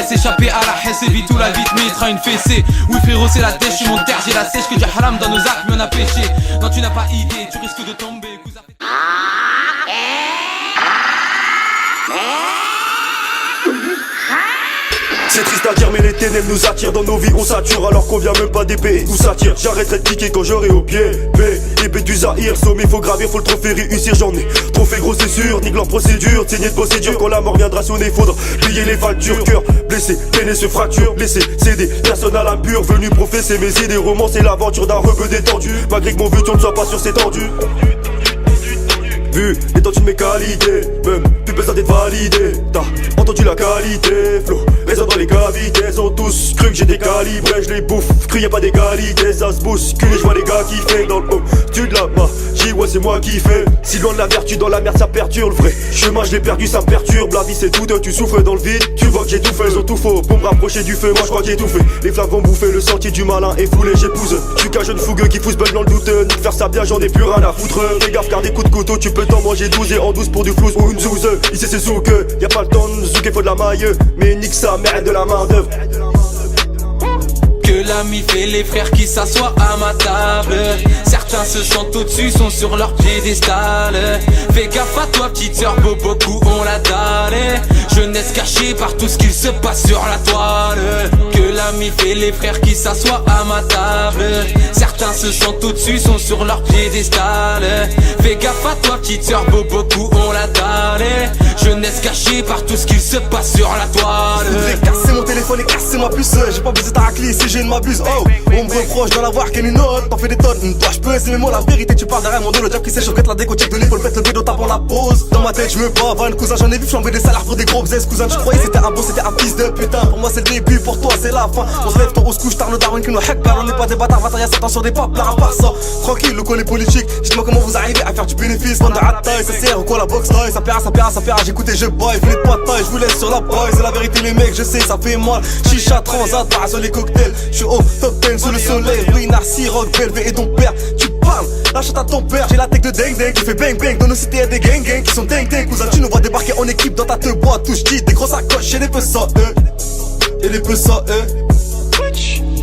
laisse échapper à la haisse. Évite tout la vite mais il sera une fessée. Oui frérot c'est la dèche, je suis mon terre, j'ai la sèche. Que du haram dans nos actes mais on a péché. Non tu n'as pas idée, tu risques de tomber. C'est triste à dire mais les ténèbres nous attirent. Dans nos vies on sature alors qu'on vient même pas d'épée. Où ça tire, j'arrêterai de piquer quand j'aurai au pied. Épée du Zahir, sommet faut gravir, faut le trophée réussir. J'en ai trop fait gros c'est sûr, nique leur procédure. Saigner de bosser dur quand la mort viendra sonner. Faudra payer les factures, cœur blessé, peiné se fracture. Laissé céder, personne à l'impur. Venu professer mes idées, romancer l'aventure d'un rebeu détendu. Malgré que mon but on ne soit pas sûr c'est tendu. Vu l'étendue de mes qualités, même plus besoin d'être validé. T'as entendu la qualité, flow résonne dans les cavités. Ils ont tous cru que j'ai décalibré, je les bouffe, cru y'a pas d'égalité. Ça se bouscule et je vois les gars qui fait dans le haut. Tu de la magie, ouais c'est moi qui fais. Si loin de la vertu dans la merde ça perturbe. Le vrai chemin je l'ai perdu ça me perturbe. La vie c'est tout, tu souffles dans le vide. Tu vois que j'ai tout fait, ils ont tout faux pour me rapprocher du feu, moi je crois que j'ai tout fait. Les flammes vont bouffer le sentier du malin et foulé j'épouse. J'suis qu'un jeune fougueux qui pousse belle dans le doute. Nique faire ça bien j'en ai plus rien à foutre. Fais gaffe car des coups de couteau tu peux t'en manger 12 et en 12 pour du flou ou une zouze. Ici c'est souk, y'a pas le temps de zouker, faut de la maille. Mais nique sa mère de la main d'œuvre. Que l'ami fait les frères qui s'assoient à ma table. Certains se sentent au-dessus, sont sur leur piédestal. Fais gaffe à toi petite sœur, beaucoup ont la dalle. Jeunesse cachée par tout ce qu'il se passe sur la toile. Que l'ami fait les frères qui s'assoient à ma table. Certains se sentent au-dessus, sont sur leur piédestal. Fais gaffe à toi petite sœur, beaucoup ont la dalle. Jeunesse cachée par tout ce qu'il se passe sur la toile. Je voudrais casser mon téléphone et casser ma puce. J'ai pas besoin de ta raclée si je ne m'abuse. Oh, on me reproche d'en avoir qu'une note. T'en fais des tonnes, toi je peux essayer moi la vérité. Tu parles derrière mon dos, le diable qui sèche, choquette la déco, check de l'épaule, pète le bédo, tapant la pause. Dans ma tête je me pavane, cousin, j'en ai vu flamber des salaires pour des gros bzaises. Cousin, tu croyais c'était un bon, c'était un fils de putain. Pour moi c'est le début, pour toi c'est la fin. On se lève tôt, on se couche tard, le Darwin qui nous hack. On n'est pas des bâtards, bâtards, y'a 7 ans sur des papes. Là à part ça, tranquille, le collet politique. Dites-moi comment vous arrivez à faire du bénéfice. Bande de hataille, ça sert ou quoi la boxe taille. Ça paiera, j'écoute et je baille. Vous n'êtes pas de taille, je vous laisse sur la paille. C'est la vérité les mecs, je sais, ça fait mal. Chicha, transat, barre sur les cocktails. Je suis au top 10 sous le soleil. Oui, Narcy, Rock, Belvé et ton père. Tu parles, lâche à ton père. J'ai la tech de ding ding qui fait bang bang. Dans nos cités y'a des gang gang qui sont ding ding. Cousin, tu nous vois débarquer en équipe dans ta te bois. Touche dit des grosses sacoches et les peu ça, et les peu ça,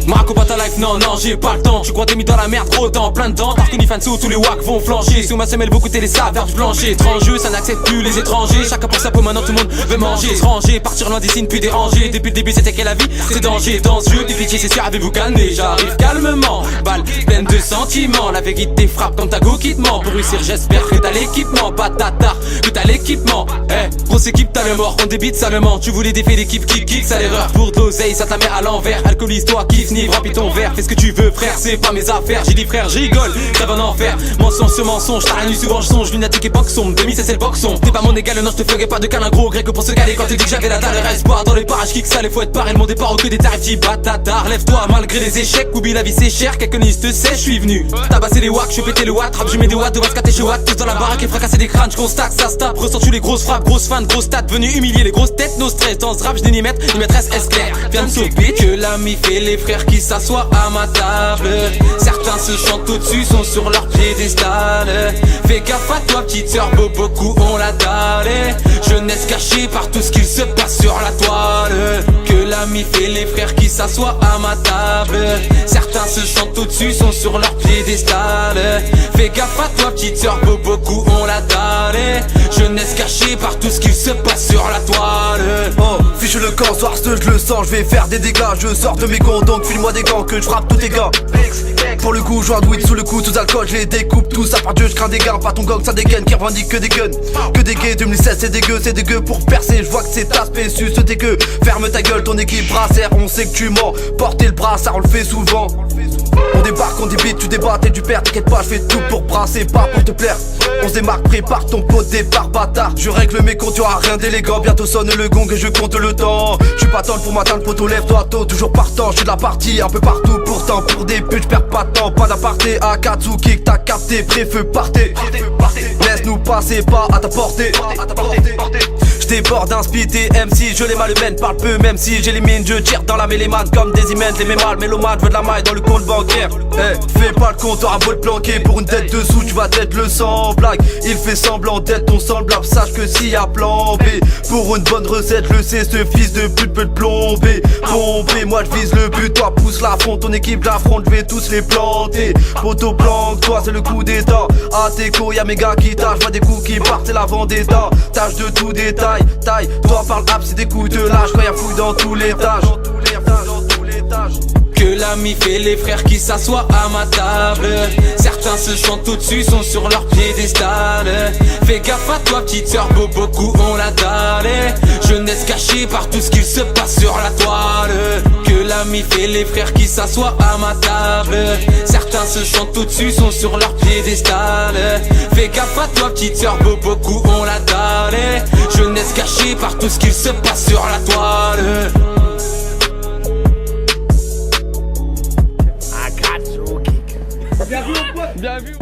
Marco pas ta life, non, j'ai pas le temps. Tu crois t'es mis dans la merde, trop temps, plein de dents. T'as reconnu Fansou, tous les wacks vont flancher. Sous ma semelle, beaucoup télé, ça verge blancher. Étranger, ça n'accepte plus les étrangers. Chacun pour sa peau, maintenant tout le monde veut manger. Se ranger, partir loin des signes, puis déranger. Depuis le début, c'était que la vie, c'est danger. Dans ce jeu, des pitiés, c'est sûr, avez-vous calmé. J'arrive calmement, balle pleine de sentiments. La vérité frappe comme ta go qui te ment. Pour réussir, j'espère que t'as l'équipement. Pas ta tard, que t'as l'équipement. Grosse équipe, t'as le mort, on débite salement. Tu voulais défier l'équipe qui kick, ça l'erreur. Pour d'oseille, ça t'a mis à l'envers. Alcoolise-toi, kiffe, nive, remplis ton verre. Fais ce que tu veux frère, c'est pas mes affaires. J'ai dit frère, je rigole, ça va en enfer. Mensonge ce mensonge, t'as la nuit souvent je songe. Lunatique et boxon, demi c'est le boxon. T'es pas mon égal, non je te ferai pas de câlin gros grec pour se caler. Quand tu dis que j'avais la dalle, espoir dans les parages, kick ça, les faut être paré. Le monde est pas au que des tarifs, t'y bâtard. Lève-toi malgré les échecs, oublie la vie c'est cher. Quelques listes sèches, je suis venu tabasser les wacks, je péter le watt. Rap, je mets des watts, de watts, caté chez watt. Tous dans la baraque et fracasser des crânes, je constate ça se tape. Ressens-tu les grosses frappes, grosses fans, grosses stats. Venu humilier les grosses têtes, nos stress. Dans ce rap, je ni maîtresse S-clair. Viens de sauver que l'ami fait les frères qui s'assoient à ma table. Certains se sentent au-dessus, sont sur leur piédestal. Fais gaffe à toi petite sœur, beaucoup ont la dalle. Jeunesse cachée par tout ce qu'il se passe sur la toile. Que l'ami fait les frères qui s'assoient à ma table. Certains se sentent au-dessus, sont sur leur piédestal. Fais gaffe à toi petite sœur, beaucoup ont la dalle. Jeunesse cachée par tout ce qu'il se passe sur la toile. Oh, fiche le camp, soir je le sens, je vais faire des dégâts. Je sors de mes gonds, donc file-moi des gants que je frappe tous tes gars. Pour le coup, joint de weed sous le coup, sous alcool, je les découpe tous. À part Dieu, je crains des gars, pas ton gang, ça dégaine, qui revendique que des guns. Que des gays, 2016, c'est dégueu pour percer. Je vois que c'est ta spécius, c'est dégueu. Ferme ta gueule, ton équipe brassère, on sait que tu mens. Porter le brassard, on le fait souvent. On débarque, on débite, tu débats, t'es du père, t'inquiète pas, je fais tout pour brasser, pas pour te plaire. On se démarque, prépare ton pot de départ, bâtard. Je règle mes comptes, tu auras rien d'élégant. Bientôt sonne le gong et je compte le temps. Je suis pas tendre pour m'atteindre, poteau, lève-toi tôt, toujours partant. Je suis de la partie, un peu partout, pourtant pour des putes, je perds pas de temps. Pas d'aparté, Akatsuki que t'as capté, préfeu partez. Laisse-nous passer, pas à ta portée. déborde d'un speed et MC, je les malmène, parle peu même si j'élimine, je tire dans la mélémane comme des immenses, les mémales, mélomane, veut de la maille dans le compte bancaire. Fais pas le compteur à beau te planquer, pour une tête dessous tu vas t'être le sang blague. Il fait semblant d'être ton semblable, sache que s'il y a plan B, pour une bonne recette, le sais, ce fils de pute peut te plomber. Pomper, moi je vise le but, toi pousse la fronte, ton équipe j'affronte, je vais tous les planter. Poto planque, toi c'est le coup d'état. À tes couilles y'a mes gars qui tâchent, je vois des coups qui partent, c'est la vendetta. Tâche de tout détail, taille, toi parle rap, c'est des coups de lâche, quand y'a fouille dans tous les tâches. Que l'ami fait les frères qui s'assoient à ma table. Certains se sentent au-dessus, sont sur leur piédestal. Fais gaffe à toi petite sœur, beaucoup ont la dalle. Jeunesse cachée par tout ce qu'il se passe sur la toile. Que l'ami fait les frères qui s'assoient à ma table. Certains se sentent au-dessus, sont sur leur piédestal. Fais gaffe à toi petite sœur, beaucoup ont la dalle. Jeunesse cachée par tout ce qu'il se passe sur la toile. Bien vu, mon pote. Bien vu.